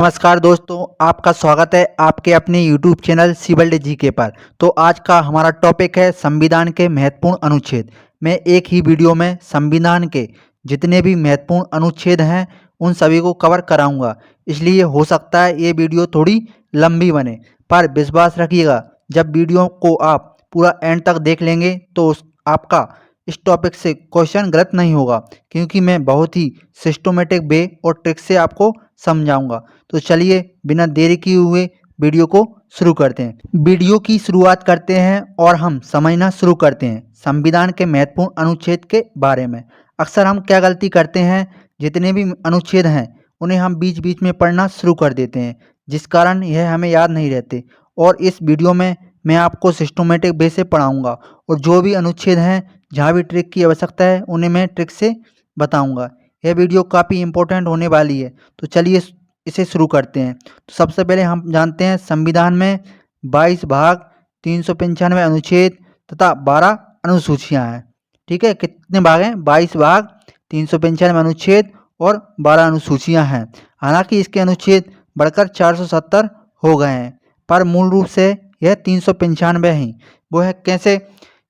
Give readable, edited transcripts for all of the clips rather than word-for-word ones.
नमस्कार दोस्तों, आपका स्वागत है आपके अपने YouTube चैनल सिविल जीके पर। तो आज का हमारा टॉपिक है संविधान के महत्वपूर्ण अनुच्छेद। मैं एक ही वीडियो में संविधान के जितने भी महत्वपूर्ण अनुच्छेद हैं उन सभी को कवर कराऊंगा, इसलिए हो सकता है ये वीडियो थोड़ी लंबी बने, पर विश्वास रखिएगा जब वीडियो को आप पूरा एंड तक देख लेंगे तो आपका इस टॉपिक से क्वेश्चन गलत नहीं होगा, क्योंकि मैं बहुत ही सिस्टमेटिक वे और ट्रिक से आपको समझाऊंगा। तो चलिए बिना देरी किए हुए वीडियो को शुरू करते हैं। वीडियो की शुरुआत करते हैं और हम समझना शुरू करते हैं संविधान के महत्वपूर्ण अनुच्छेद के बारे में। अक्सर हम क्या गलती करते हैं, जितने भी अनुच्छेद हैं उन्हें हम बीच बीच में पढ़ना शुरू कर देते हैं, जिस कारण यह हमें याद नहीं रहते। और इस वीडियो में मैं आपको सिस्टमेटिक वे से पढ़ाऊँगा और जो भी अनुच्छेद हैं जहाँ भी ट्रिक की आवश्यकता है उन्हें मैं ट्रिक से बताऊँगा। यह वीडियो काफ़ी इम्पोर्टेंट होने वाली है, तो चलिए इसे शुरू करते हैं। तो सबसे पहले हम जानते हैं संविधान में 22 भाग, 395 अनुच्छेद तथा 12 अनुसूचियां हैं। ठीक है, कितने भाग हैं? 22 भाग, 395 अनुच्छेद और 12 अनुसूचियां हैं। हालांकि इसके अनुच्छेद बढ़कर 470 हो गए हैं, पर मूल रूप से यह 395 ही। वो है कैसे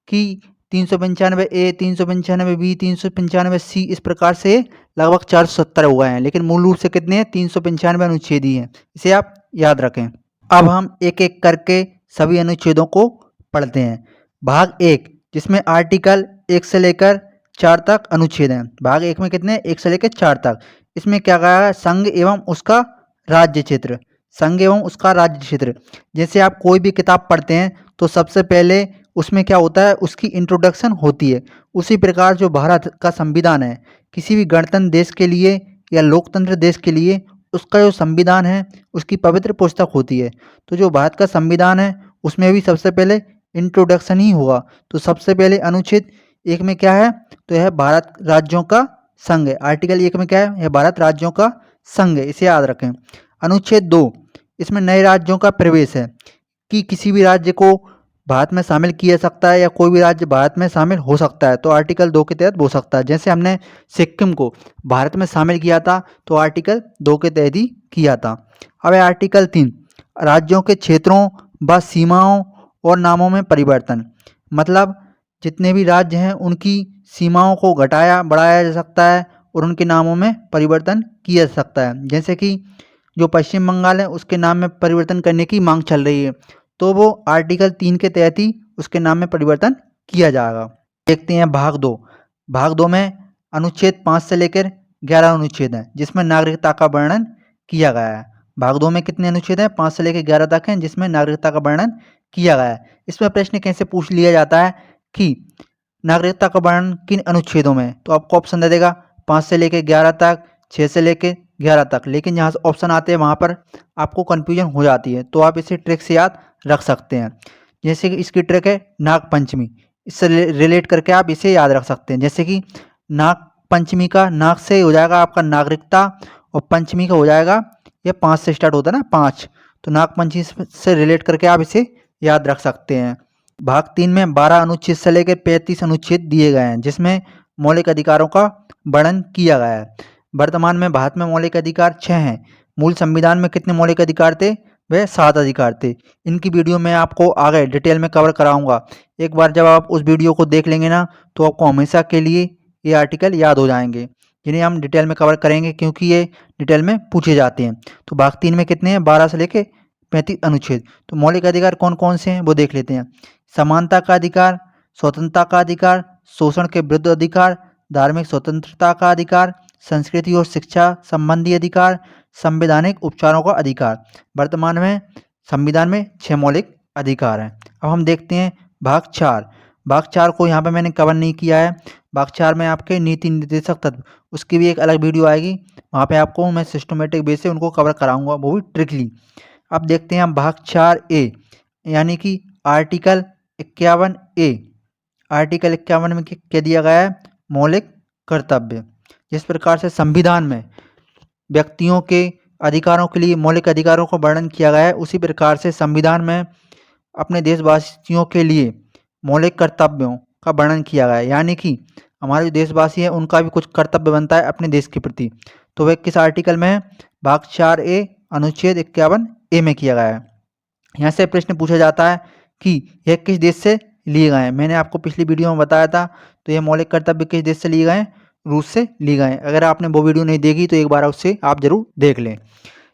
कि 395A, 395B, 395C, इस प्रकार से लगभग 470 हो गए हैं, लेकिन मूल रूप से कितने हैं? 395 अनुच्छेद ही हैं। इसे आप याद रखें। अब हम एक एक करके सभी अनुच्छेदों को पढ़ते हैं। भाग 1, जिसमें आर्टिकल 1 से लेकर 4 तक अनुच्छेद हैं। भाग 1 में कितने? 1 से लेकर 4 तक। इसमें क्या कहा है? संघ एवं उसका राज्य क्षेत्र। संघ एवं उसका राज्य क्षेत्र। जैसे आप कोई भी किताब पढ़ते हैं तो सबसे पहले उसमें क्या होता है? उसकी इंट्रोडक्शन होती है। उसी प्रकार जो भारत का संविधान है, किसी भी गणतंत्र देश के लिए या लोकतंत्र देश के लिए उसका जो संविधान है उसकी पवित्र पुस्तक होती है। तो जो भारत का संविधान है उसमें भी सबसे पहले इंट्रोडक्शन ही होगा। तो सबसे पहले अनुच्छेद 1 में क्या है? तो यह भारत राज्यों का संघ है। आर्टिकल 1 में क्या है? यह भारत राज्यों का संघ है, इसे याद रखें। अनुच्छेद 2, इसमें नए राज्यों का प्रवेश है कि किसी भी राज्य को भारत में शामिल किया जा सकता है या कोई भी राज्य भारत में शामिल हो सकता है, तो आर्टिकल 2 के तहत हो सकता है। जैसे हमने सिक्किम को भारत में शामिल किया था तो आर्टिकल 2 के तहत ही किया था। अब है आर्टिकल 3, राज्यों के क्षेत्रों व सीमाओं और नामों में परिवर्तन। मतलब जितने भी राज्य हैं उनकी सीमाओं को घटाया बढ़ाया जा सकता है और उनके नामों में परिवर्तन किया जा सकता है। जैसे कि जो पश्चिम बंगाल है उसके नाम में परिवर्तन करने की मांग चल रही है, तो वो आर्टिकल 3 के तहत ही उसके नाम में परिवर्तन किया जाएगा। देखते हैं भाग 2। भाग 2 में अनुच्छेद 5 से लेकर 11 अनुच्छेद हैं, जिसमें नागरिकता का वर्णन किया गया है। भाग 2 में कितने अनुच्छेद हैं? 5 से लेकर 11 तक हैं, जिसमें नागरिकता का वर्णन किया गया है। इसमें प्रश्न कैसे पूछ लिया जाता है कि नागरिकता का वर्णन किन अनुच्छेदों में? तो आपको ऑप्शन दे देगा 5 से लेकर 11 तक, 6 से लेकर 11 तक। लेकिन जहाँ से ऑप्शन आते हैं वहाँ पर आपको कन्फ्यूजन हो जाती है, तो आप इसे ट्रिक से याद रख सकते हैं। जैसे कि इसकी ट्रिक है नाग पंचमी, इससे रिलेट करके आप इसे याद रख सकते हैं। जैसे कि नाग पंचमी का नाग से हो जाएगा आपका नागरिकता और पंचमी का हो जाएगा, ये 5 से स्टार्ट होता है ना, 5, तो नाग पंचमी से रिलेट करके आप इसे याद रख सकते हैं। भाग 3 में 12 अनुच्छेद से लेकर 35 अनुच्छेद दिए गए हैं, जिसमें मौलिक अधिकारों का वर्णन किया गया है। वर्तमान में भारत में मौलिक अधिकार 6 हैं। मूल संविधान में कितने मौलिक अधिकार थे? वह 7 अधिकार थे। इनकी वीडियो मैं आपको आगे डिटेल में कवर कराऊंगा। एक बार जब आप उस वीडियो को देख लेंगे ना, तो आपको हमेशा के लिए ये आर्टिकल याद हो जाएंगे, जिन्हें हम डिटेल में कवर करेंगे, क्योंकि ये डिटेल में पूछे जाते हैं। तो भाग 3 में कितने हैं? 12 से लेकर 35 अनुच्छेद। तो मौलिक अधिकार कौन कौन से हैं वो देख लेते हैं। समानता का अधिकार, स्वतंत्रता का अधिकार, शोषण के विरुद्ध अधिकार, धार्मिक स्वतंत्रता का अधिकार, संस्कृति और शिक्षा संबंधी अधिकार, संवैधानिक उपचारों का अधिकार। वर्तमान में संविधान में 6 मौलिक अधिकार हैं। अब हम देखते हैं भाग 4। भाग 4 को यहाँ पे मैंने कवर नहीं किया है। भाग 4 में आपके नीति निर्देशक तत्व, उसकी भी एक अलग वीडियो आएगी, वहाँ पे आपको मैं सिस्टमेटिक वे से उनको कवर कराऊंगा, वो भी ट्रिकली। अब देखते हैं हम भाग 4A, यानी कि आर्टिकल 51A। आर्टिकल 51 में क्या दिया गया है? मौलिक कर्तव्य। जिस प्रकार से संविधान में व्यक्तियों के अधिकारों के लिए मौलिक अधिकारों का वर्णन किया गया है, उसी प्रकार से संविधान में अपने देशवासियों के लिए मौलिक कर्तव्यों का वर्णन किया गया है। यानी कि हमारे जो देशवासी हैं उनका भी कुछ कर्तव्य बनता है अपने देश के प्रति। तो वह किस आर्टिकल में है? भाग 4A अनुच्छेद 51A में किया गया है। यहाँ से प्रश्न पूछा जाता है कि यह किस देश से लिए गए हैं। मैंने आपको पिछली वीडियो में बताया था, तो यह मौलिक कर्तव्य किस देश से लिए गए हैं? रूस से लिए गए हैं। अगर आपने वो वीडियो नहीं देखी तो एक बार उससे आप जरूर देख लें।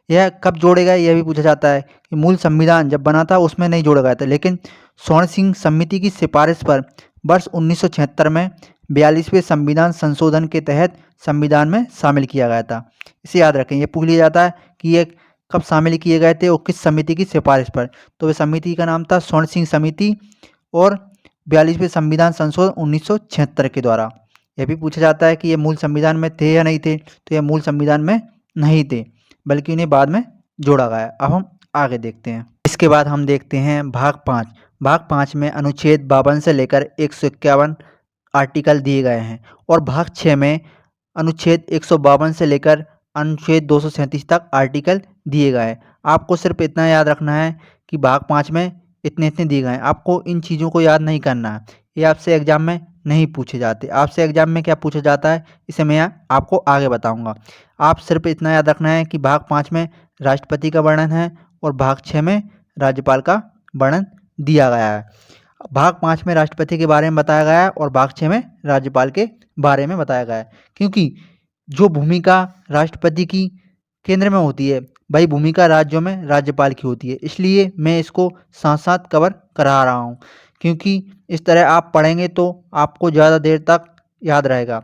यह कब जोड़े गए यह भी पूछा जाता है कि मूल संविधान जब बना था उसमें नहीं जोड़ा गया था, लेकिन स्वर्ण सिंह समिति की सिफारिश पर वर्ष 1976 में 42वें संविधान संशोधन के तहत संविधान में शामिल किया गया था। इसे याद रखें। यह पूछ लिया जाता है कि ये कब शामिल किए गए थे और किस समिति की सिफारिश पर। तो वह समिति का नाम था स्वर्ण सिंह समिति और 42वें संविधान संशोधन 1976 के द्वारा। यह भी पूछा जाता है कि ये मूल संविधान में थे या नहीं थे, तो यह मूल संविधान में नहीं थे, बल्कि उन्हें बाद में जोड़ा गया। अब हम आगे देखते हैं। इसके बाद हम देखते हैं भाग 5। भाग 5 में अनुच्छेद 52 से लेकर 151 आर्टिकल दिए गए हैं और भाग 6 में अनुच्छेद 152 से लेकर अनुच्छेद 237 तक आर्टिकल दिए गए हैं। आपको सिर्फ इतना याद रखना है कि भाग 5 में इतने इतने दिए गए हैं। आपको इन चीज़ों को याद नहीं करना है, ये आपसे एग्जाम में नहीं पूछे जाते। आपसे एग्जाम में क्या पूछा जाता है इसे मैं आपको आगे बताऊंगा। आप सिर्फ इतना याद रखना है कि भाग 5 में राष्ट्रपति का वर्णन है और भाग 6 में राज्यपाल का वर्णन दिया गया है। भाग 5 में राष्ट्रपति के बारे में बताया गया है और भाग 6 में राज्यपाल के बारे में बताया गया है। क्योंकि जो भूमिका राष्ट्रपति की केंद्र में होती है वही भूमिका राज्यों में राज्यपाल की होती है, इसलिए मैं इसको साथ साथ कवर करा रहा हूँ, क्योंकि इस तरह आप पढ़ेंगे तो आपको ज़्यादा देर तक याद रहेगा।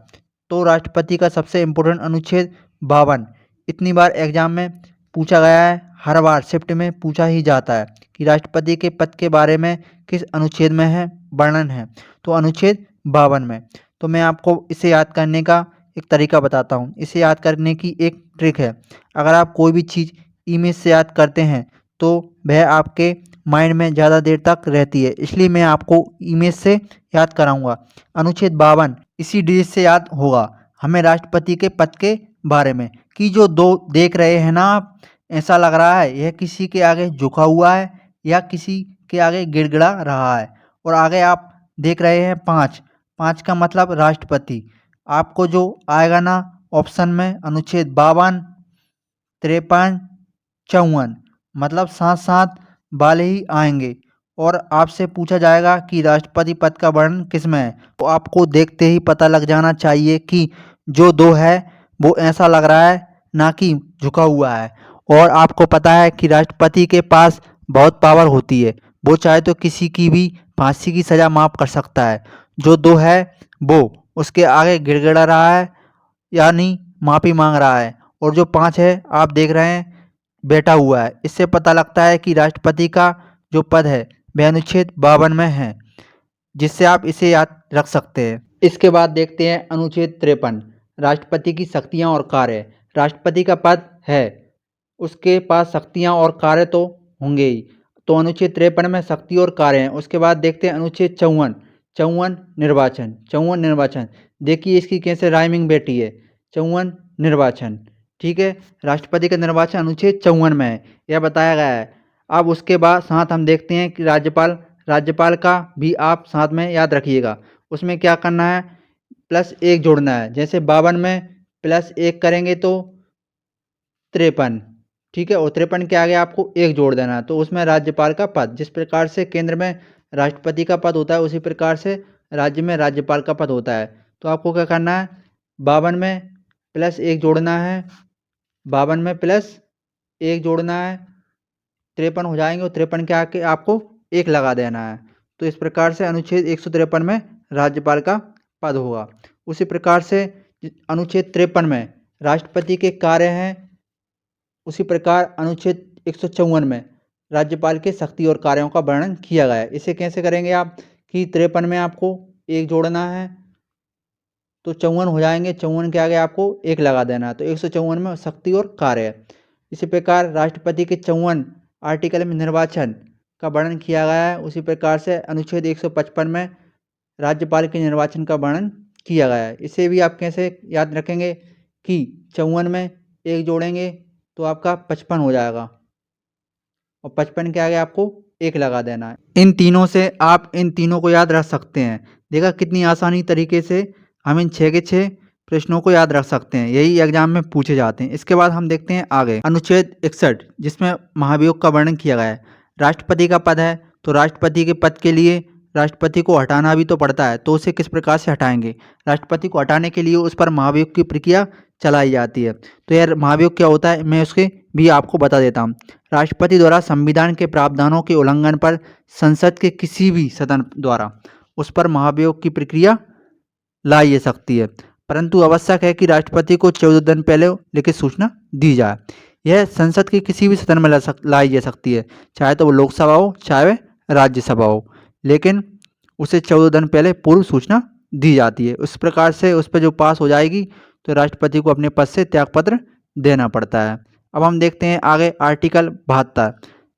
तो राष्ट्रपति का सबसे इम्पोर्टेंट अनुच्छेद 52 इतनी बार एग्जाम में पूछा गया है, हर बार शिफ्ट में पूछा ही जाता है कि राष्ट्रपति के पद के बारे में किस अनुच्छेद में है वर्णन है, तो अनुच्छेद 52 में। तो मैं आपको इसे याद करने का एक तरीका बताता हूँ। इसे याद करने की एक ट्रिक है। अगर आप कोई भी चीज़ इमेज से याद करते हैं तो वह आपके माइंड में ज़्यादा देर तक रहती है, इसलिए मैं आपको इमेज से याद कराऊंगा। अनुच्छेद 52 इसी डिजिट से याद होगा हमें राष्ट्रपति के पद के बारे में कि जो दो देख रहे हैं ना आप, ऐसा लग रहा है यह किसी के आगे झुका हुआ है या किसी के आगे गिड़गिड़ा रहा है। और आगे आप देख रहे हैं 5, 5 का मतलब राष्ट्रपति। आपको जो आएगा ना ऑप्शन में अनुच्छेद 52, 53, 54 मतलब साथ साथ वाले ही आएंगे और आपसे पूछा जाएगा कि राष्ट्रपति पद का वर्णन किस में है। तो आपको देखते ही पता लग जाना चाहिए कि जो दो है वो ऐसा लग रहा है ना कि झुका हुआ है। और आपको पता है कि राष्ट्रपति के पास बहुत पावर होती है, वो चाहे तो किसी की भी फांसी की सज़ा माफ़ कर सकता है। जो दो है वो उसके आगे गिड़गिड़ा रहा है यानी माफ़ी मांग रहा है, और जो 5 है आप देख रहे हैं बैठा हुआ है। इससे पता लगता है कि राष्ट्रपति का जो पद है वह अनुच्छेद 52 में है, जिससे आप इसे याद रख सकते हैं। इसके बाद देखते हैं अनुच्छेद 53 राष्ट्रपति की शक्तियां और कार्य। राष्ट्रपति का पद है, उसके पास शक्तियां और कार्य तो होंगे ही। तो अनुच्छेद 53 में शक्ति और कार्य हैं। उसके बाद देखते हैं अनुच्छेद 54 निर्वाचन। 54 निर्वाचन, देखिए इसकी कैसे राइमिंग बैठी है। 54 निर्वाचन, ठीक है। राष्ट्रपति का निर्वाचन अनुच्छेद 54 में है, यह बताया गया है। अब उसके बाद साथ हम देखते हैं कि राज्यपाल का भी आप साथ में याद रखिएगा। उसमें क्या करना है, +1 जोड़ना है। जैसे 52 में +1 करेंगे तो 53, ठीक है। और 53 के आगे आपको 1 जोड़ देना है, तो उसमें राज्यपाल का पद। जिस प्रकार से केंद्र में राष्ट्रपति का पद होता है उसी प्रकार से राज्य में राज्यपाल का पद होता है। तो आपको क्या करना है, 52 में +1 जोड़ना है, 52 में +1 जोड़ना है, 53 हो जाएंगे और 53 के आके आपको 1 लगा देना है। तो इस प्रकार से अनुच्छेद 153 में राज्यपाल का पद होगा। उसी प्रकार से अनुच्छेद 53 में राष्ट्रपति के कार्य हैं, उसी प्रकार अनुच्छेद 154 में राज्यपाल के शक्ति और कार्यों का वर्णन किया गया है। इसे कैसे करेंगे आप कि 53 में आपको 1 जोड़ना है तो 54 हो जाएंगे, 54 के आगे आपको 1 लगा देना है, तो 154 में शक्ति और कार्य है। इसी प्रकार राष्ट्रपति के 54 आर्टिकल में निर्वाचन का वर्णन किया गया है। उसी प्रकार से अनुच्छेद 155 में राज्यपाल के निर्वाचन का वर्णन किया गया है। इसे भी आप कैसे याद रखेंगे कि 54 में 1 जोड़ेंगे तो आपका 55 हो जाएगा और 55 के आगे आपको 1 लगा देना है। इन तीनों से आप इन तीनों को याद रख सकते हैं। देखा कितनी आसानी तरीके से हम इन 6 के 6 प्रश्नों को याद रख सकते हैं, यही एग्जाम में पूछे जाते हैं। इसके बाद हम देखते हैं आगे अनुच्छेद 61 जिसमें महाभियोग का वर्णन किया गया है। राष्ट्रपति का पद है तो राष्ट्रपति के पद के लिए राष्ट्रपति को हटाना भी तो पड़ता है, तो उसे किस प्रकार से हटाएंगे। राष्ट्रपति को हटाने के लिए उस पर महाभियोग की प्रक्रिया चलाई जाती है। तो यार महाभियोग क्या होता है मैं उसके भी आपको बता देता हूँ। राष्ट्रपति द्वारा संविधान के प्रावधानों के उल्लंघन पर संसद के किसी भी सदन द्वारा उस पर महाभियोग की प्रक्रिया लाई जा सकती है, परंतु आवश्यक है कि राष्ट्रपति को 14 दिन पहले लिखित सूचना दी जाए। यह संसद के किसी भी सदन में लाई जा सकती है, चाहे तो वो लोकसभा हो चाहे वह राज्यसभा हो, लेकिन उसे 14 दिन पहले पूर्व सूचना दी जाती है। उस प्रकार से उस पर जो पास हो जाएगी तो राष्ट्रपति को अपने पद से त्यागपत्र देना पड़ता है। अब हम देखते हैं आगे आर्टिकल 72,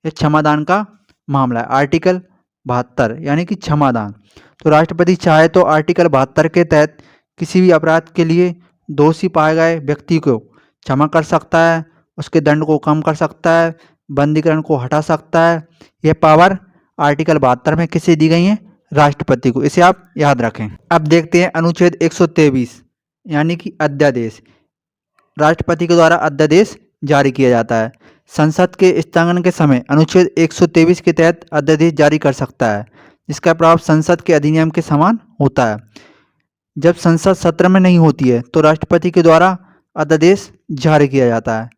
ये क्षमादान का मामला है। आर्टिकल 72 यानी कि क्षमादान। तो राष्ट्रपति चाहे तो आर्टिकल 72 के तहत किसी भी अपराध के लिए दोषी पाए गए व्यक्ति को क्षमा कर सकता है, उसके दंड को कम कर सकता है, बंदीकरण को हटा सकता है। यह पावर आर्टिकल 72 में किसे दी गई है, राष्ट्रपति को। इसे आप याद रखें। अब देखते हैं अनुच्छेद 123 यानी कि अध्यादेश। राष्ट्रपति के द्वारा अध्यादेश जारी किया जाता है। संसद के स्थगन के समय अनुच्छेद 123 के तहत अध्यादेश जारी कर सकता है, जिसका प्रभाव संसद के अधिनियम के समान होता है। जब संसद सत्र में नहीं होती है तो राष्ट्रपति के द्वारा अध्यादेश जारी किया जाता है।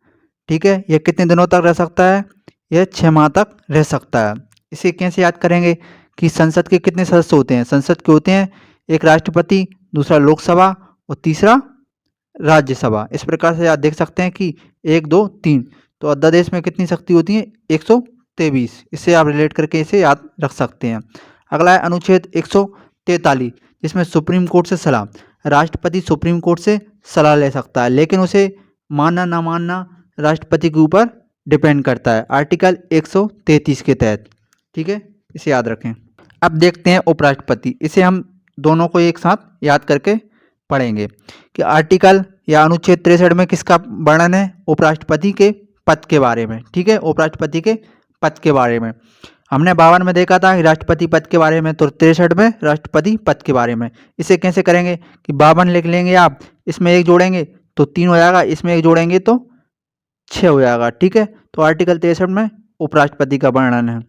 ठीक है, यह कितने दिनों तक रह सकता है, यह 6 माह तक रह सकता है। इसे कैसे याद करेंगे कि संसद के कितने सदस्य होते हैं। संसद के होते हैं एक राष्ट्रपति, दूसरा लोकसभा और तीसरा राज्यसभा। इस प्रकार से आप देख सकते हैं कि 1 2 3, तो अध्यादेश में कितनी शक्ति होती है, 123। इसे आप रिलेट करके इसे याद रख सकते हैं। अगला है अनुच्छेद 143 जिसमें सुप्रीम कोर्ट से सलाह। राष्ट्रपति सुप्रीम कोर्ट से सलाह ले सकता है, लेकिन उसे मानना ना मानना राष्ट्रपति के ऊपर डिपेंड करता है आर्टिकल 133 के तहत। ठीक है, इसे याद रखें। अब देखते हैं उपराष्ट्रपति। इसे हम दोनों को एक साथ याद करके पढ़ेंगे कि आर्टिकल या अनुच्छेद 63 में किसका वर्णन है, उपराष्ट्रपति के पद के बारे में। ठीक है, उपराष्ट्रपति के पद के बारे में हमने 52 में देखा था कि राष्ट्रपति पद के बारे में, तो 63 में राष्ट्रपति पद के बारे में। इसे कैसे करेंगे कि 52 लिख लेंगे आप, इसमें 1 जोड़ेंगे तो 3 हो जाएगा, इसमें 1 जोड़ेंगे तो 6 हो जाएगा। ठीक है, तो आर्टिकल 63 में उपराष्ट्रपति का वर्णन है।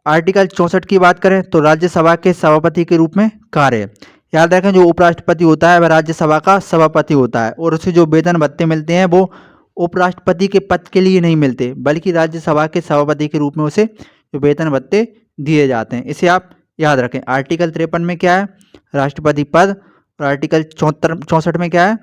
आर्टिकल 64 की बात करें तो राज्यसभा के सभापति के रूप में कार्य। याद रखें जो उपराष्ट्रपति होता है वह राज्यसभा का सभापति होता है, और उसे जो वेतन भत्ते मिलते हैं वो उपराष्ट्रपति के पद के लिए नहीं मिलते, बल्कि राज्यसभा के सभापति के रूप में उसे जो वेतन भत्ते दिए जाते हैं। इसे आप याद रखें। आर्टिकल 53 में क्या है, राष्ट्रपति पद, और आर्टिकल 64 में क्या है,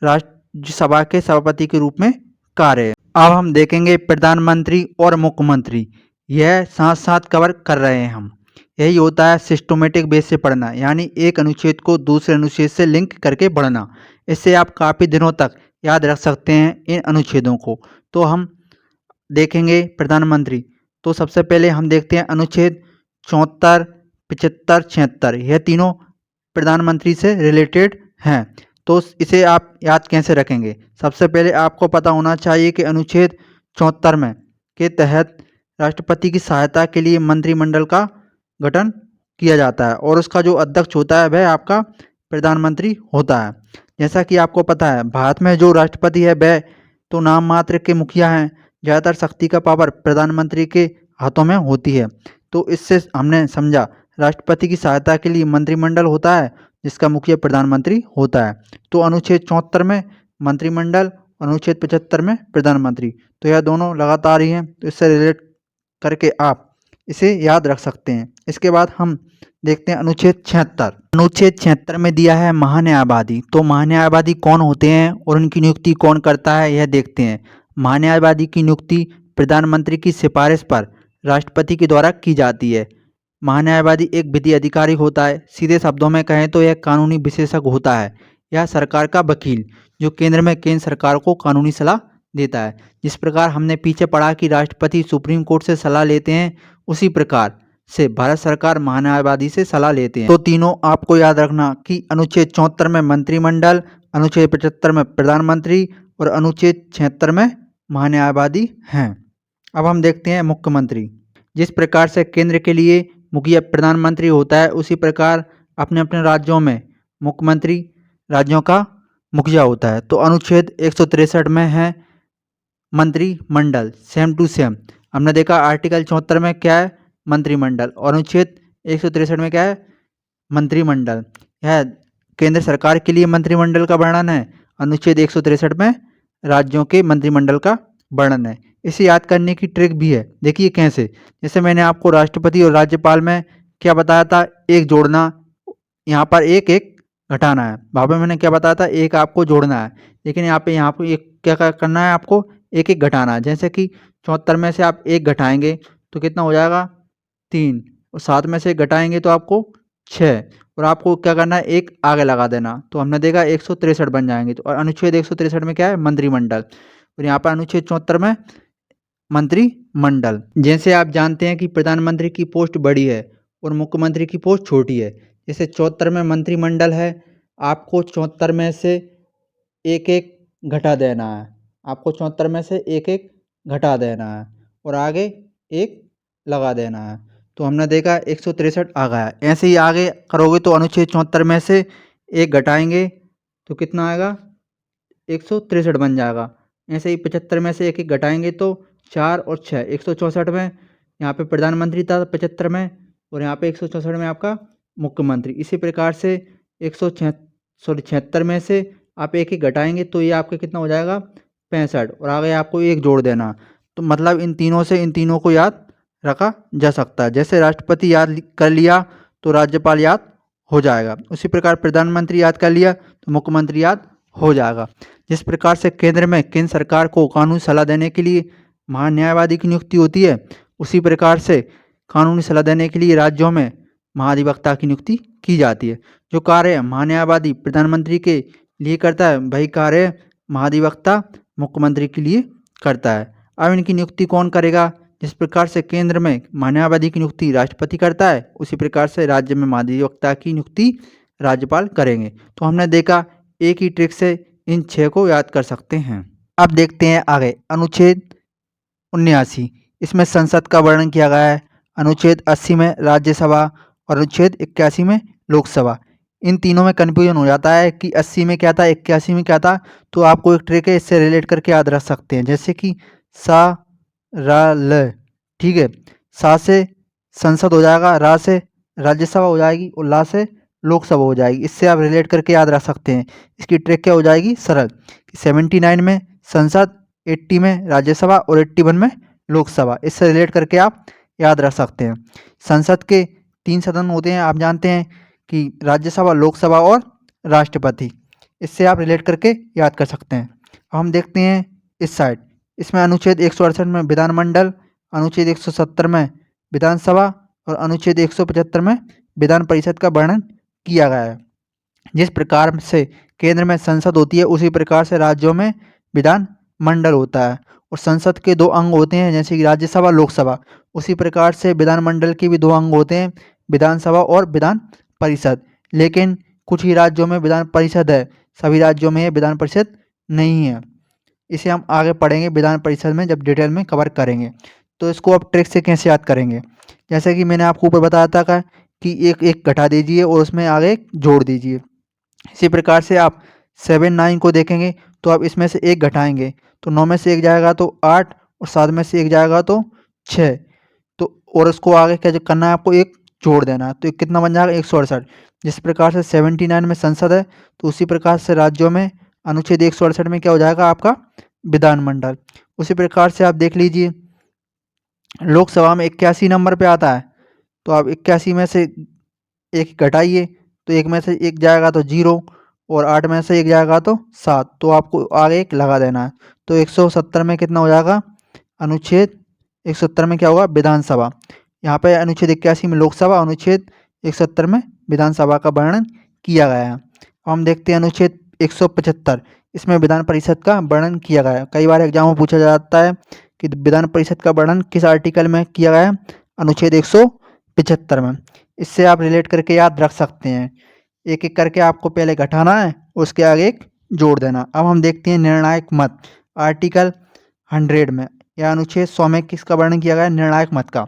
राज्यसभा के सभापति के रूप में कार्य। अब हम देखेंगे प्रधानमंत्री और मुख्यमंत्री, यह साथ साथ कवर कर रहे हैं हम। यही होता है सिस्टमेटिक बेस से पढ़ना, यानी एक अनुच्छेद को दूसरे अनुच्छेद से लिंक करके पढ़ना। इससे आप काफ़ी दिनों तक याद रख सकते हैं इन अनुच्छेदों को। तो हम देखेंगे प्रधानमंत्री, तो सबसे पहले हम देखते हैं अनुच्छेद 74, 75, 76, यह तीनों प्रधानमंत्री से रिलेटेड हैं। तो इसे आप याद कैसे रखेंगे। सबसे पहले आपको पता होना चाहिए कि अनुच्छेद 74 में के तहत राष्ट्रपति की सहायता के लिए मंत्रिमंडल का गठन किया जाता है, और उसका जो अध्यक्ष होता है वह आपका प्रधानमंत्री होता है। जैसा कि आपको पता है भारत में जो राष्ट्रपति है वह तो नाम मात्र के मुखिया हैं, ज़्यादातर शक्ति का पावर प्रधानमंत्री के हाथों में होती है। तो इससे हमने समझा राष्ट्रपति की सहायता के लिए मंत्रिमंडल होता है जिसका मुखिया प्रधानमंत्री होता है। तो अनुच्छेद 74 में मंत्रिमंडल, अनुच्छेद 75 में प्रधानमंत्री, तो यह दोनों लगातार ही हैं, तो इससे रिलेट करके आप इसे याद रख सकते हैं। इसके बाद हम देखते हैं अनुच्छेद 76। अनुच्छेद 76 में दिया है महान्यायवादी। तो महान्यायवादी कौन होते हैं और उनकी नियुक्ति कौन करता है यह देखते हैं। महान्यायवादी की नियुक्ति प्रधानमंत्री की सिफारिश पर राष्ट्रपति के द्वारा की जाती है। महान्यायवादी एक विधि अधिकारी होता है। सीधे शब्दों में कहें तो यह कानूनी विशेषज्ञ होता है। यह सरकार का वकील जो केंद्र में केंद्र सरकार को कानूनी सलाह देता है। जिस प्रकार हमने पीछे पढ़ा कि राष्ट्रपति सुप्रीम कोर्ट से सलाह लेते हैं, उसी प्रकार से भारत सरकार महान्यायवादी से सलाह लेते हैं। तो तीनों आपको याद रखना कि अनुच्छेद 74 में मंत्रिमंडल, अनुच्छेद 75 में प्रधानमंत्री और अनुच्छेद 76 में महान्यायवादी हैं। अब हम देखते हैं मुख्यमंत्री। जिस प्रकार से केंद्र के लिए मुखिया प्रधानमंत्री होता है, उसी प्रकार अपने अपने राज्यों में मुख्यमंत्री राज्यों का मुखिया होता है। तो अनुच्छेद 163 में है मंत्रिमंडल, सेम टू सेम। हमने देखा आर्टिकल 74 में क्या है, मंत्रिमंडल, और अनुच्छेद 163 में क्या है, मंत्रिमंडल है। केंद्र सरकार के लिए मंत्रिमंडल का वर्णन है, अनुच्छेद 163 में राज्यों के मंत्रिमंडल का वर्णन है। इसे याद करने की ट्रिक भी है, देखिए कैसे। जैसे मैंने आपको राष्ट्रपति और राज्यपाल में क्या बताया था, एक जोड़ना, यहाँ पर एक एक घटाना है। वहाँ पे मैंने क्या बताया था, एक आपको जोड़ना है, लेकिन यहाँ पे एक क्या करना है, आपको एक एक घटाना है। जैसे कि 74 में से आप एक घटाएंगे तो कितना हो जाएगा, 3, और 7 में से एक घटाएंगे तो आपको 6, और आपको क्या करना है, एक आगे लगा देना। तो हमने देखा 163 बन जाएंगे। तो और अनुच्छेद 163 में क्या है, मंत्रिमंडल, और यहाँ पर अनुच्छेद 74 में मंत्रिमंडल। जैसे आप जानते हैं कि प्रधानमंत्री की पोस्ट बड़ी है और मुख्यमंत्री की पोस्ट छोटी है। जैसे 74 में मंत्रिमंडल है, आपको 74 में से एक एक घटा देना है, आपको 74 में से एक एक घटा देना है और आगे एक लगा देना है। तो हमने देखा 163 आ गया। ऐसे ही आगे करोगे तो अनुच्छेद 74 में से एक घटाएंगे तो कितना आएगा, 163 बन जाएगा। ऐसे ही 75 में से एक एक घटाएंगे तो 4 और 6, 164 में यहाँ पे प्रधानमंत्री था, 75 में, और यहाँ पे 164 में आपका मुख्यमंत्री। इसी प्रकार से 76 में से आप एक एक घटाएंगे तो ये आपका कितना हो जाएगा, 65, और आगे आपको एक जोड़ देना। तो मतलब इन तीनों से इन तीनों को याद रखा जा सकता है। जैसे राष्ट्रपति याद कर लिया तो राज्यपाल याद हो जाएगा, उसी प्रकार प्रधानमंत्री याद कर लिया तो मुख्यमंत्री याद हो जाएगा। जिस प्रकार से केंद्र में केंद्र सरकार को कानूनी सलाह देने के लिए महान्यायवादी की नियुक्ति होती है, उसी प्रकार से कानूनी सलाह देने के लिए राज्यों में महाधिवक्ता की नियुक्ति की जाती है। जो कार्य महान्यायवादी प्रधानमंत्री के लिए करता है, वही कार्य महाधिवक्ता मुख्यमंत्री के लिए करता है। अब इनकी नियुक्ति कौन करेगा, जिस प्रकार से केंद्र में महान्यायवादी की नियुक्ति राष्ट्रपति करता है, उसी प्रकार से राज्य में महाधिवक्ता की नियुक्ति राज्यपाल करेंगे। तो हमने देखा एक ही ट्रिक से इन 6 को याद कर सकते हैं। अब देखते हैं आगे अनुच्छेद 79, इसमें संसद का वर्णन किया गया है। अनुच्छेद 80 में राज्यसभा और अनुच्छेद 81 में लोकसभा। इन तीनों में कन्फ्यूजन हो जाता है कि 80 में क्या था, 81 में क्या था। तो आपको एक ट्रिक है, इससे रिलेट करके याद रख सकते हैं। जैसे कि सा रा ल, ठीक है, सा से संसद हो जाएगा, रा से राज्यसभा हो जाएगी और ला से लोकसभा हो जाएगी। इससे आप रिलेट करके याद रख सकते हैं। इसकी ट्रिक क्या हो जाएगी, सरल, 79 में संसद, 80 में राज्यसभा और 81 में लोकसभा। इससे रिलेट करके आप याद रख सकते हैं। संसद के 3 सदन होते हैं, आप जानते हैं कि राज्यसभा, लोकसभा और राष्ट्रपति। इससे आप रिलेट करके याद कर सकते हैं। अब हम देखते हैं इस साइड, इसमें अनुच्छेद 168 में विधानमंडल, अनुच्छेद 170 में विधानसभा और अनुच्छेद 175 में विधान परिषद का वर्णन किया गया है। जिस प्रकार से केंद्र में संसद होती है, उसी प्रकार से राज्यों में विधान मंडल होता है। और संसद के 2 अंग होते हैं, जैसे कि राज्यसभा, लोकसभा। उसी प्रकार से विधानमंडल के भी 2 अंग होते हैं, विधानसभा और विधान परिषद। लेकिन कुछ ही राज्यों में विधान परिषद है, सभी राज्यों में विधान परिषद नहीं है। इसे हम आगे पढ़ेंगे विधान परिषद में, जब डिटेल में कवर करेंगे। तो इसको आप ट्रिक से कैसे याद करेंगे, जैसे कि मैंने आपको ऊपर बताया था कि एक एक घटा दीजिए और उसमें आगे जोड़ दीजिए। इसी प्रकार से आप 7, 9 को देखेंगे तो आप इसमें से एक घटाएंगे तो 9 में से एक जाएगा तो 8, और 7 में से एक जाएगा तो 6। तो और उसको आगे क्या करना है, आपको एक जोड़ देना है। तो ये कितना बन जाएगा, 168। जिस प्रकार से 79 में संसद है, तो उसी प्रकार से राज्यों में अनुच्छेद 168 में क्या हो जाएगा, आपका विधानमंडल। उसी प्रकार से आप देख लीजिए लोकसभा में 81 नंबर पे आता है, तो आप 81 में से एक घटाइए तो एक में से एक जाएगा तो 0, और 8 में से एक जाएगा तो 7, तो आपको आगे एक लगा देना है। तो 170 में कितना हो जाएगा, अनुच्छेद 170 में क्या होगा, विधानसभा। यहाँ पे अनुच्छेद 81 में लोकसभा, अनुच्छेद 170 में विधानसभा का वर्णन किया गया है। अब हम देखते हैं अनुच्छेद 175, इसमें विधान परिषद का वर्णन किया गया है। कई बार एग्जाम में पूछा जाता है कि विधान परिषद का वर्णन किस आर्टिकल में किया गया है, अनुच्छेद 175 में। इससे आप रिलेट करके याद रख सकते हैं। एक एक करके आपको पहले घटाना है, उसके आगे एक जोड़ देना। अब हम देखते हैं निर्णायक मत, आर्टिकल 100 में या अनुच्छेद 100 में किसका वर्णन किया गया है, निर्णायक मत का।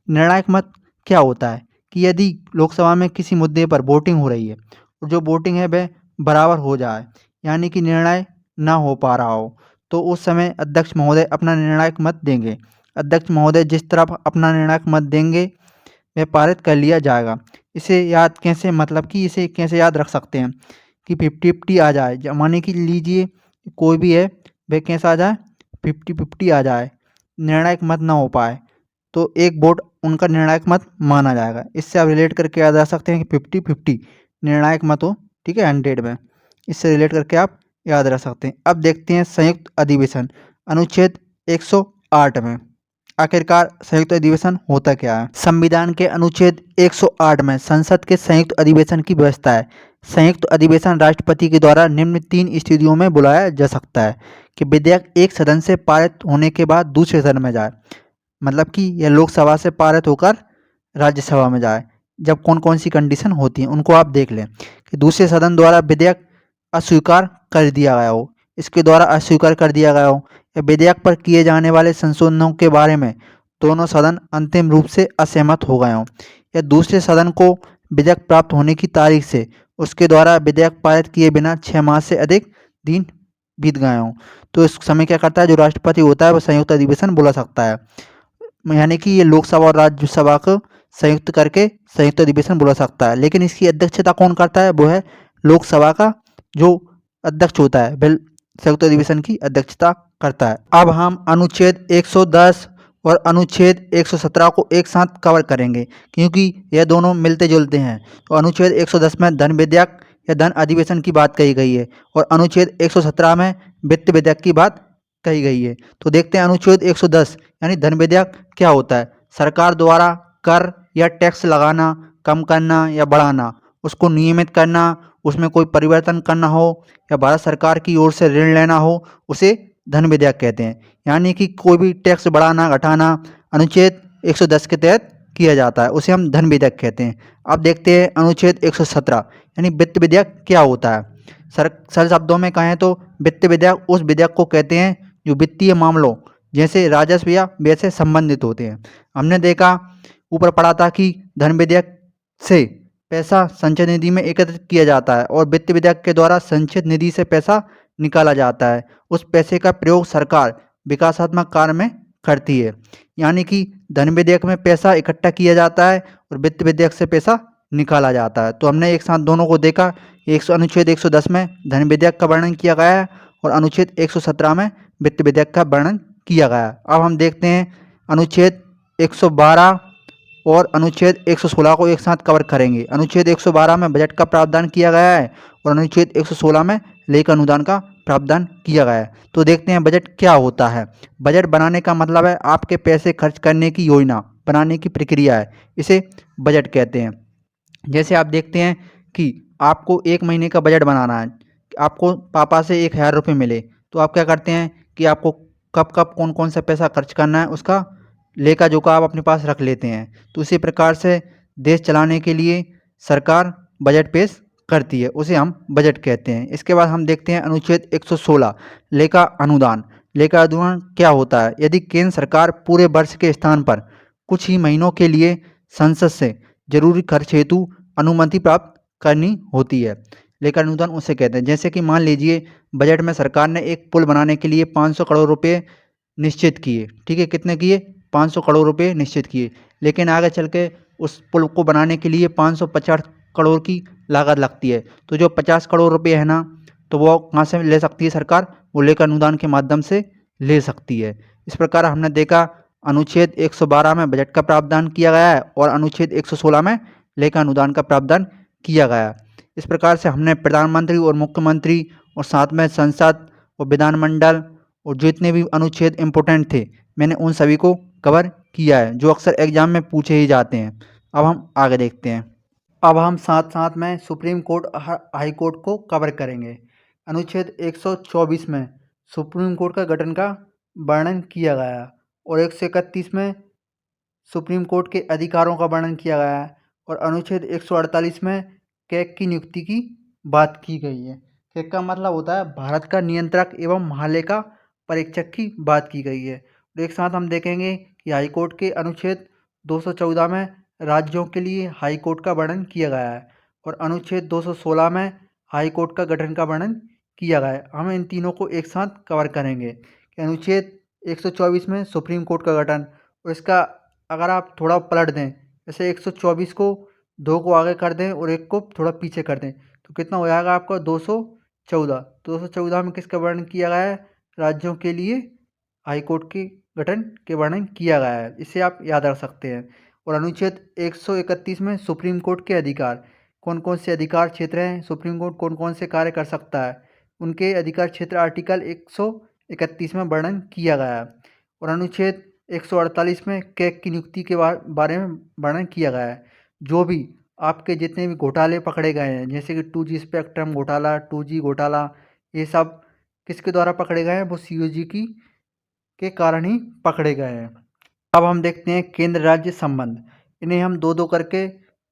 निर्णायक मत क्या होता है कि यदि लोकसभा में किसी मुद्दे पर वोटिंग हो रही है और जो वोटिंग है वह बराबर हो जाए, यानी कि निर्णय ना हो पा रहा हो, तो उस समय अध्यक्ष महोदय अपना निर्णायक मत देंगे। अध्यक्ष महोदय जिस तरफ अपना निर्णायक मत देंगे वह पारित कर लिया जाएगा। इसे याद कैसे, मतलब कि इसे कैसे याद रख सकते हैं कि 50-50 आ जाए, माने कि लीजिए कोई भी है वह कैसा आ जाए, 50-50 आ जाए, निर्णायक मत ना हो पाए, तो एक वोट उनका निर्णायक मत माना जाएगा। इससे आप रिलेट करके याद रख सकते हैं कि 50-50 निर्णायक मत हो, ठीक है, 100 में। इससे रिलेट करके आप याद रख सकते हैं। अब देखते हैं संयुक्त अधिवेशन अनुच्छेद 108 में। आखिरकार संयुक्त अधिवेशन होता क्या है? संविधान के अनुच्छेद 108 में संसद के संयुक्त अधिवेशन की व्यवस्था है। संयुक्त अधिवेशन राष्ट्रपति के द्वारा निम्न 3 स्थितियों में बुलाया जा सकता है कि विधेयक एक सदन से पारित होने के बाद दूसरे सदन में जाए, मतलब कि यह लोकसभा से पारित होकर राज्यसभा में जाए। जब कौन कौन सी कंडीशन होती हैं उनको आप देख लें कि दूसरे सदन द्वारा विधेयक अस्वीकार कर दिया गया हो, इसके द्वारा अस्वीकार कर दिया गया हो, या विधेयक पर किए जाने वाले संशोधनों के बारे में दोनों सदन अंतिम रूप से असहमत हो गए हों, या दूसरे सदन को विधेयक प्राप्त होने की तारीख से उसके द्वारा विधेयक पारित किए बिना 6 माह से अधिक दिन बीत गए हों, तो इस समय क्या करता है जो राष्ट्रपति होता है वह संयुक्त अधिवेशन बुला सकता है। यानी कि ये लोकसभा और राज्यसभा को संयुक्त करके संयुक्त अधिवेशन बुला सकता है। लेकिन इसकी अध्यक्षता कौन करता है? वो है लोकसभा का जो अध्यक्ष होता है, वह संयुक्त अधिवेशन की अध्यक्षता करता है। अब हम अनुच्छेद 110 और अनुच्छेद 117 को एक साथ कवर करेंगे क्योंकि यह दोनों मिलते जुलते हैं। तो अनुच्छेद 110 में धन विधेयक या धन अधिवेशन की बात कही गई है और अनुच्छेद 117 में वित्त विधेयक की बात कही गई है। तो देखते हैं अनुच्छेद 110 यानी धन विधेयक क्या होता है? सरकार द्वारा कर या टैक्स लगाना, कम करना या बढ़ाना, उसको नियमित करना, उसमें कोई परिवर्तन करना हो या भारत सरकार की ओर से ऋण लेना हो, उसे धन विधेयक कहते हैं। यानी कि कोई भी टैक्स बढ़ाना घटाना अनुच्छेद 110 के तहत किया जाता है, उसे हम धन विधेयक कहते हैं। अब देखते हैं अनुच्छेद 117 यानी वित्त विधेयक क्या होता है। सरल शब्दों में कहें तो वित्त विधेयक उस विधेयक को कहते हैं जो वित्तीय मामलों जैसे राजस्व या व्यय से संबंधित होते हैं। हमने देखा ऊपर पढ़ा था कि धन विधेयक से पैसा संचय निधि में एकत्रित किया जाता है और वित्त विधेयक के द्वारा संचित निधि से पैसा निकाला जाता है। उस पैसे का प्रयोग सरकार विकासात्मक कार्य में करती है। यानी कि धन विधेयक में पैसा इकट्ठा किया जाता है और वित्त विधेयक से पैसा निकाला जाता है। तो हमने एक साथ दोनों को देखा। अनुच्छेद 110 में धन विधेयक का वर्णन किया गया है और अनुच्छेद 117 में वित्त विधेयक का वर्णन किया गया है। अब हम देखते हैं अनुच्छेद 112 और अनुच्छेद 116 को एक साथ कवर करेंगे। अनुच्छेद 112 में बजट का प्रावधान किया गया है और अनुच्छेद 116 में लेखा अनुदान का प्रावधान किया गया है। तो देखते हैं बजट क्या होता है। बजट बनाने का मतलब है आपके पैसे खर्च करने की योजना बनाने की प्रक्रिया है, इसे बजट कहते हैं। जैसे आप देखते हैं कि आपको 1 महीने का बजट बनाना है, आपको पापा से 1000 रुपये मिले, तो आप क्या करते हैं कि आपको कब कब कौन कौन सा पैसा खर्च करना है उसका लेखा जोखा आप अपने पास रख लेते हैं। तो इसी प्रकार से देश चलाने के लिए सरकार बजट पेश करती है, उसे हम बजट कहते हैं। इसके बाद हम देखते हैं अनुच्छेद 116 लेखा अनुदान। लेखा अनुदान क्या होता है? यदि केंद्र सरकार पूरे वर्ष के स्थान पर कुछ ही महीनों के लिए संसद से जरूरी खर्च हेतु अनुमति प्राप्त करनी होती है, लेखा अनुदान उसे कहते हैं। जैसे कि मान लीजिए बजट में सरकार ने एक पुल बनाने के लिए 500 करोड़ रुपए निश्चित किए, ठीक है, कितने किए? 500 करोड़ रुपए निश्चित किए, लेकिन आगे चल के उस पुल को बनाने के लिए 550 करोड़ की लागत लगती है। तो जो 50 करोड़ रुपए है ना, तो वो कहाँ से ले सकती है सरकार? वो लेखा अनुदान के माध्यम से ले सकती है। इस प्रकार हमने देखा अनुच्छेद 112 में बजट का प्रावधान किया गया है और अनुच्छेद 116 में लेखा अनुदान का प्रावधान किया गया है। इस प्रकार से हमने प्रधानमंत्री और मुख्यमंत्री और साथ में संसद और विधानमंडल और जितने भी अनुच्छेद इम्पोर्टेंट थे मैंने उन सभी को कवर किया है जो अक्सर एग्जाम में पूछे ही जाते हैं। अब हम आगे देखते हैं। अब हम साथ साथ में सुप्रीम कोर्ट हाई कोर्ट को कवर करेंगे। अनुच्छेद 124 में सुप्रीम कोर्ट का गठन का वर्णन किया गया है और 131 में सुप्रीम कोर्ट के अधिकारों का वर्णन किया गया है और अनुच्छेद 148 में कैग की नियुक्ति की बात की गई है। कैग का मतलब होता है भारत का नियंत्रक एवं महालेखा परीक्षक की बात की गई है। और एक साथ हम देखेंगे कि हाईकोर्ट के अनुच्छेद 214 में राज्यों के लिए हाईकोर्ट का वर्णन किया गया है और अनुच्छेद 216 में हाईकोर्ट का गठन का वर्णन किया गया है। हम इन तीनों को एक साथ कवर करेंगे कि अनुच्छेद 124 में सुप्रीम कोर्ट का गठन, और इसका अगर आप थोड़ा पलट दें, जैसे 124 को 2 को आगे कर दें और 1 को थोड़ा पीछे कर दें, तो कितना हो जाएगा आपका 214। 214 में किसका वर्णन किया गया है? राज्यों के लिए हाई कोर्ट के गठन के वर्णन किया गया है। इसे आप याद रख सकते हैं। और अनुच्छेद 131 में सुप्रीम कोर्ट के अधिकार, कौन कौन से अधिकार क्षेत्र हैं, सुप्रीम कोर्ट कौन कौन से कार्य कर सकता है, उनके अधिकार क्षेत्र आर्टिकल 131 में वर्णन किया गया है। और अनुच्छेद 148 में कैग की नियुक्ति के बारे में वर्णन किया गया है। जो भी आपके जितने भी घोटाले पकड़े गए हैं, जैसे कि 2G स्पेक्ट्रम घोटाला, 2G घोटाला, ये सब किसके द्वारा पकड़े गए हैं? वो COG के कारण ही पकड़े गए हैं। अब हम देखते हैं केंद्र राज्य संबंध। इन्हें हम दो दो करके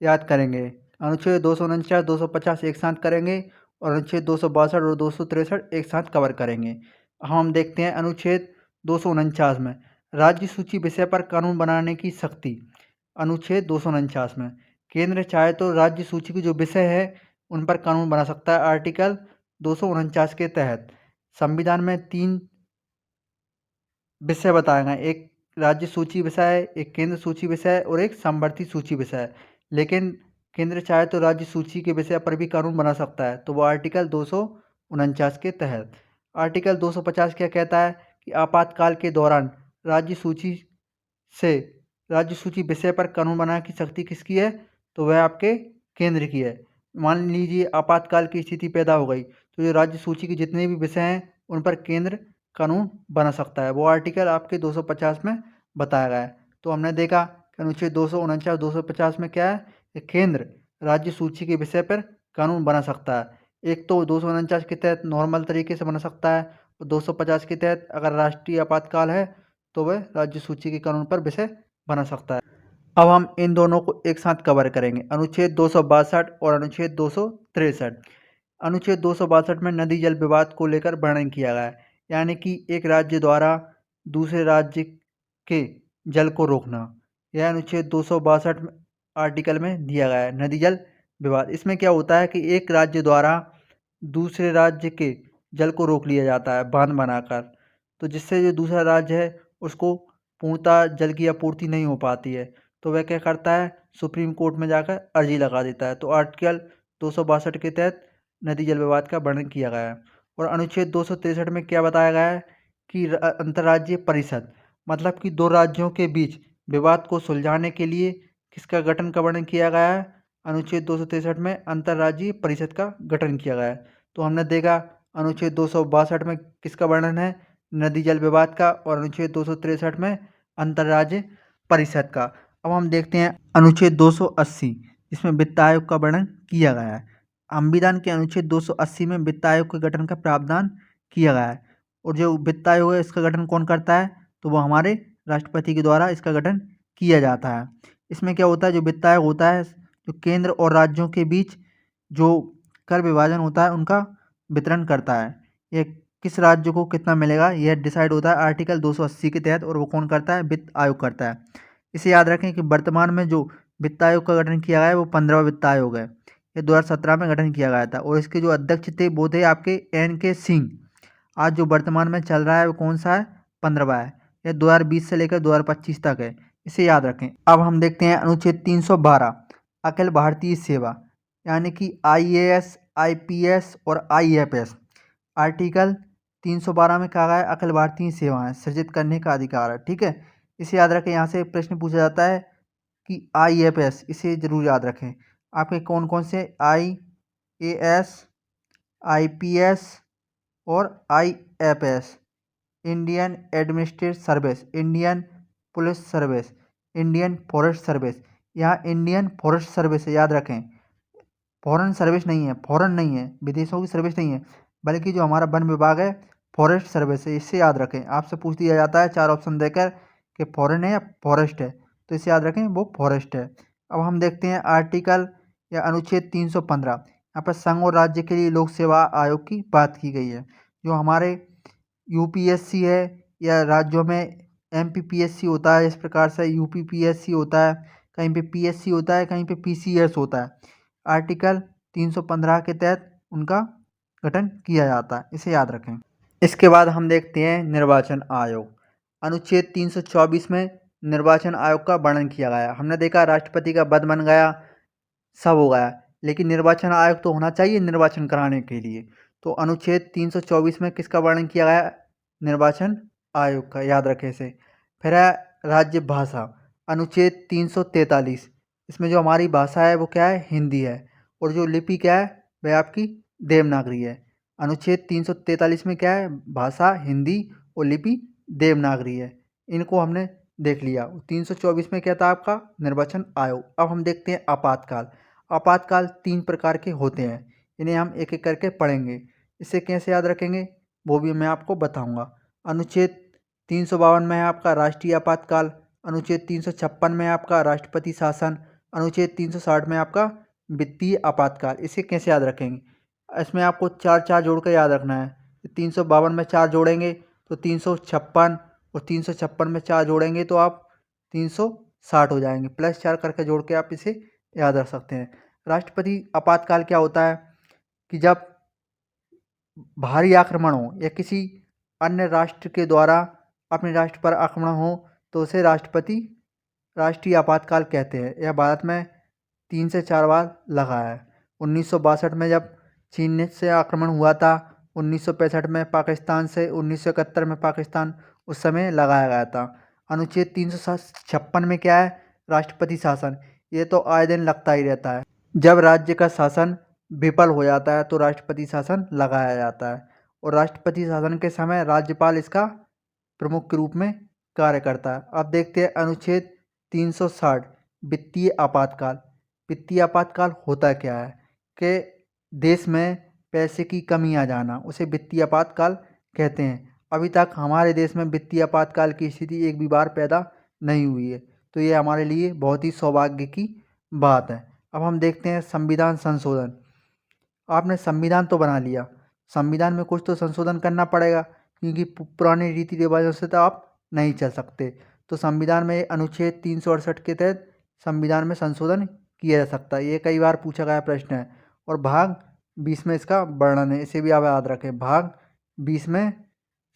याद करेंगे। अनुच्छेद 249, 250 एक साथ करेंगे, और अनुच्छेद 262 और 263 एक साथ कवर करेंगे। हम देखते हैं अनुच्छेद 249 में राज्य सूची विषय पर कानून बनाने की शक्ति। अनुच्छेद 249 में केंद्र चाहे तो राज्य सूची के जो विषय है उन पर कानून बना सकता है। आर्टिकल 249 के तहत संविधान में 3 विषय बताए गए, एक राज्य सूची विषय, एक केंद्र सूची विषय और एक समवर्ती सूची विषय। लेकिन केंद्र चाहे तो राज्य सूची के विषय पर भी कानून बना सकता है, तो वो आर्टिकल 249 के तहत। आर्टिकल 250 क्या कहता है कि आपातकाल के दौरान राज्य सूची से राज्य सूची विषय पर कानून बनाने की शक्ति किसकी है? तो वह आपके केंद्र की है। मान लीजिए आपातकाल की स्थिति पैदा हो गई, तो जो राज्य सूची के जितने भी विषय हैं उन पर केंद्र कानून बना सकता है। वो आर्टिकल आपके 250 में बताया गया है। तो हमने देखा कि अनुच्छेद 249 250 में क्या है कि केंद्र राज्य सूची के विषय पर कानून बना सकता है। एक तो 249 के तहत नॉर्मल तरीके से बना सकता है, और 250 के तहत अगर राष्ट्रीय आपातकाल है तो वह राज्य सूची के कानून पर विषय बना सकता है। अब हम इन दोनों को एक साथ कवर करेंगे, अनुच्छेद 262 और अनुच्छेद 263। अनुच्छेद 262 में नदी जल विवाद को लेकर वर्णन किया गया है, यानी कि एक राज्य द्वारा दूसरे राज्य के जल को रोकना। यह अनुच्छेद 262 आर्टिकल में दिया गया है, नदी जल विवाद। इसमें क्या होता है कि एक राज्य द्वारा दूसरे राज्य के जल को रोक लिया जाता है बांध बनाकर, तो जिससे जो दूसरा राज्य है उसको पूर्णतः जल की आपूर्ति नहीं हो पाती है, तो वह क्या करता है? सुप्रीम कोर्ट में जाकर अर्जी लगा देता है। तो आर्टिकल 262 के तहत नदी जल विवाद का वर्णन किया गया है। और अनुच्छेद 263 में क्या बताया गया है कि अंतर्राज्यीय परिषद, मतलब कि दो राज्यों के बीच विवाद को सुलझाने के लिए किसका गठन का वर्णन किया गया है? अनुच्छेद 263 में अंतर्राज्यीय परिषद का गठन किया गया है। तो हमने देखा अनुच्छेद 262 में किसका वर्णन है? नदी जल विवाद का, और अनुच्छेद 263 में अंतर्राज्यीय परिषद का। अब हम देखते हैं अनुच्छेद 280, जिसमें वित्त आयोग का वर्णन किया गया है। संविधान के अनुच्छेद 280 में वित्त आयोग के गठन का प्रावधान किया गया है। और जो वित्त आयोग है इसका गठन कौन करता है? तो वो हमारे राष्ट्रपति के द्वारा इसका गठन किया जाता है। इसमें क्या होता है, जो वित्त आयोग होता है जो केंद्र और राज्यों के बीच जो कर विभाजन होता है उनका वितरण करता है। ये किस राज्य को कितना मिलेगा यह डिसाइड होता है आर्टिकल 280 के तहत, और वो कौन करता है? वित्त आयोग करता है। इसे याद रखें कि वर्तमान में जो वित्त आयोग का गठन किया गया है वो 15वां वित्त आयोग है। ये 2017 में गठन किया गया था, और इसके जो अध्यक्ष थे वो थे आपके NK सिंह। आज जो वर्तमान में चल रहा है वो कौन सा है? 15वां है। यह 2020 से लेकर 2025 तक है, इसे याद रखें। अब हम देखते हैं अनुच्छेद 312 अखिल भारतीय सेवा, यानी कि IAS, IPS और IFS। आर्टिकल 312 में कहा गया है अखिल भारतीय सेवाएं सृजित करने का अधिकार है। ठीक है, इसे याद रखें। यहाँ से प्रश्न पूछा जाता है कि IFS, इसे जरूर याद रखें। आपके कौन कौन से? IAS, IPS और IFS। Indian administrative service, Indian police service, Indian forest service. यहाँ इंडियन फॉरेस्ट सर्विस है, याद रखें। फॉरेन सर्विस नहीं है, फॉरेन नहीं है, विदेशों की सर्विस नहीं है, बल्कि जो हमारा वन विभाग है फॉरेस्ट सर्विस है। इससे याद रखें, आपसे पूछ दिया जाता है 4 ऑप्शन देकर कि फॉरेन है या फॉरेस्ट है, तो इसे याद रखें वो फॉरेस्ट है। अब हम देखते हैं आर्टिकल या अनुच्छेद 315। यहाँ पर संघ और राज्य के लिए लोक सेवा आयोग की बात की गई है। जो हमारे UPSC है या राज्यों में MPPSC होता है, इस प्रकार से UPPSC होता है, कहीं पे PSC होता है, कहीं पे PCS होता है। आर्टिकल 315 के तहत उनका गठन किया जाता है, इसे याद रखें। इसके बाद हम देखते हैं निर्वाचन आयोग। अनुच्छेद 324 में निर्वाचन आयोग का वर्णन किया गया। हमने देखा राष्ट्रपति का पद बन गया, सब हो गया, लेकिन निर्वाचन आयोग तो होना चाहिए निर्वाचन कराने के लिए। तो अनुच्छेद 324 में किसका वर्णन किया गया? निर्वाचन आयोग का, याद रखें इसे। फिर है राज्य भाषा, अनुच्छेद 343। इसमें जो हमारी भाषा है वो क्या है? हिंदी है। और जो लिपि क्या है? वह आपकी देवनागरी है। अनुच्छेद 343 में क्या है? भाषा हिंदी और लिपि देवनागरी है। इनको हमने देख लिया। 324 में क्या था आपका? निर्वाचन आयोग। अब हम देखते हैं आपातकाल। आपातकाल 3 प्रकार के होते हैं, इन्हें हम एक एक करके पढ़ेंगे। इसे कैसे याद रखेंगे वो भी मैं आपको बताऊंगा। अनुच्छेद 352 में है आपका राष्ट्रीय आपातकाल। अनुच्छेद 356 में आपका राष्ट्रपति शासन। अनुच्छेद 360 में आपका वित्तीय आपातकाल। इसे कैसे याद रखेंगे? इसमें आपको चार चार जोड़ कर याद रखना है। 352 में 4 जोड़ेंगे तो 356, और 356 में 4 जोड़ेंगे तो आप 360 हो जाएंगे। +4 करके जोड़ के आप इसे याद रख सकते हैं। राष्ट्रपति आपातकाल क्या होता है कि जब भारी आक्रमण हो या किसी अन्य राष्ट्र के द्वारा अपने राष्ट्र पर आक्रमण हो तो उसे राष्ट्रीय आपातकाल कहते हैं। यह भारत में 3 से 4 बार लगा है। 1962 में जब चीन से आक्रमण हुआ था, 1965 में पाकिस्तान से, 1971 में पाकिस्तान, उस समय लगाया गया था। अनुच्छेद 356 में क्या है? राष्ट्रपति शासन। ये तो आए दिन लगता ही रहता है। जब राज्य का शासन विफल हो जाता है तो राष्ट्रपति शासन लगाया जाता है, और राष्ट्रपति शासन के समय राज्यपाल इसका प्रमुख के रूप में कार्य करता है। अब देखते हैं अनुच्छेद 360 वित्तीय आपातकाल। वित्तीय आपातकाल होता क्या है कि देश में पैसे की कमी आ जाना, उसे वित्तीय आपातकाल कहते हैं। अभी तक हमारे देश में वित्तीय आपातकाल की स्थिति एक भी बार पैदा नहीं हुई है, तो ये हमारे लिए बहुत ही सौभाग्य की बात है। अब हम देखते हैं संविधान संशोधन। आपने संविधान तो बना लिया, संविधान में कुछ तो संशोधन करना पड़ेगा, क्योंकि पुराने रीति रिवाजों से तो आप नहीं चल सकते। तो संविधान में अनुच्छेद 368 के तहत संविधान में संशोधन किया जा सकता है। ये कई बार पूछा गया प्रश्न है। और भाग 20 में इसका वर्णन है, इसे भी आप याद रखें। भाग 20 में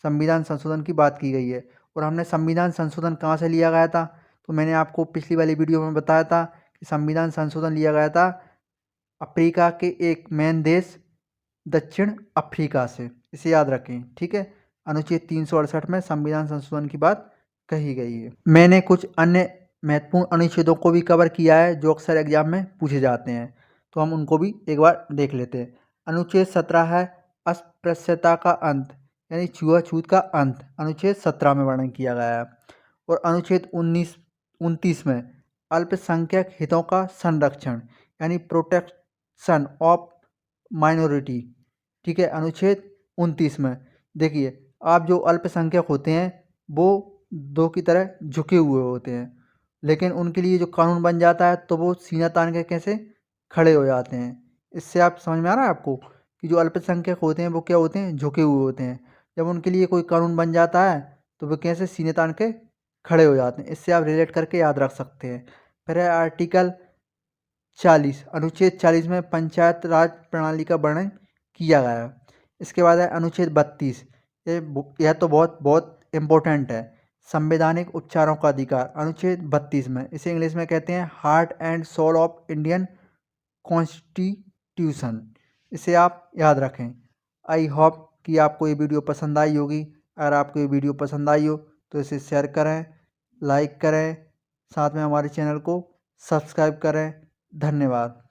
संविधान संशोधन की बात की गई है। और हमने संविधान संशोधन कहाँ से लिया गया था? तो मैंने आपको पिछली वाली वीडियो में बताया था कि संविधान संशोधन लिया गया था अफ्रीका के एक मेन देश दक्षिण अफ्रीका से। इसे याद रखें, ठीक है। अनुच्छेद 368 में संविधान संशोधन की बात कही गई है। मैंने कुछ अन्य महत्वपूर्ण अनुच्छेदों को भी कवर किया है जो अक्सर एग्जाम में पूछे जाते हैं, तो हम उनको भी एक बार देख लेते हैं। अनुच्छेद 17 है अस्पृश्यता का अंत, यानी छुआछूत का अंत। अनुच्छेद 17 में वर्णन किया गया है। और अनुच्छेद 29 में अल्पसंख्यक हितों का संरक्षण, यानी प्रोटेक्शन ऑफ माइनॉरिटी, ठीक है। अनुच्छेद 29 में देखिए, आप जो अल्पसंख्यक होते हैं वो दो की तरह झुके हुए होते हैं, लेकिन उनके लिए जो कानून बन जाता है तो वो सीना तान के कैसे खड़े हो जाते हैं। इससे आप समझ में आ रहा है आपको कि जो अल्पसंख्यक होते हैं वो क्या होते हैं? झुके हुए होते हैं। जब उनके लिए कोई कानून बन जाता है तो वो कैसे सीने तान के खड़े हो जाते हैं। इससे आप रिलेट करके याद रख सकते हैं। फिर है आर्टिकल 40, अनुच्छेद 40 में पंचायत राज प्रणाली का वर्णन किया गया है। इसके बाद है अनुच्छेद 32। यह तो बहुत बहुत इम्पोर्टेंट है, संवैधानिक उपचारों का अधिकार। अनुच्छेद 32 में, इसे इंग्लिश में कहते हैं heart and soul of Indian constitution. इसे आप याद रखें। आई होप कि आपको ये वीडियो पसंद आई होगी। अगर आपको ये वीडियो पसंद आई हो तो इसे शेयर करें, लाइक करें, साथ में हमारे चैनल को सब्सक्राइब करें। धन्यवाद।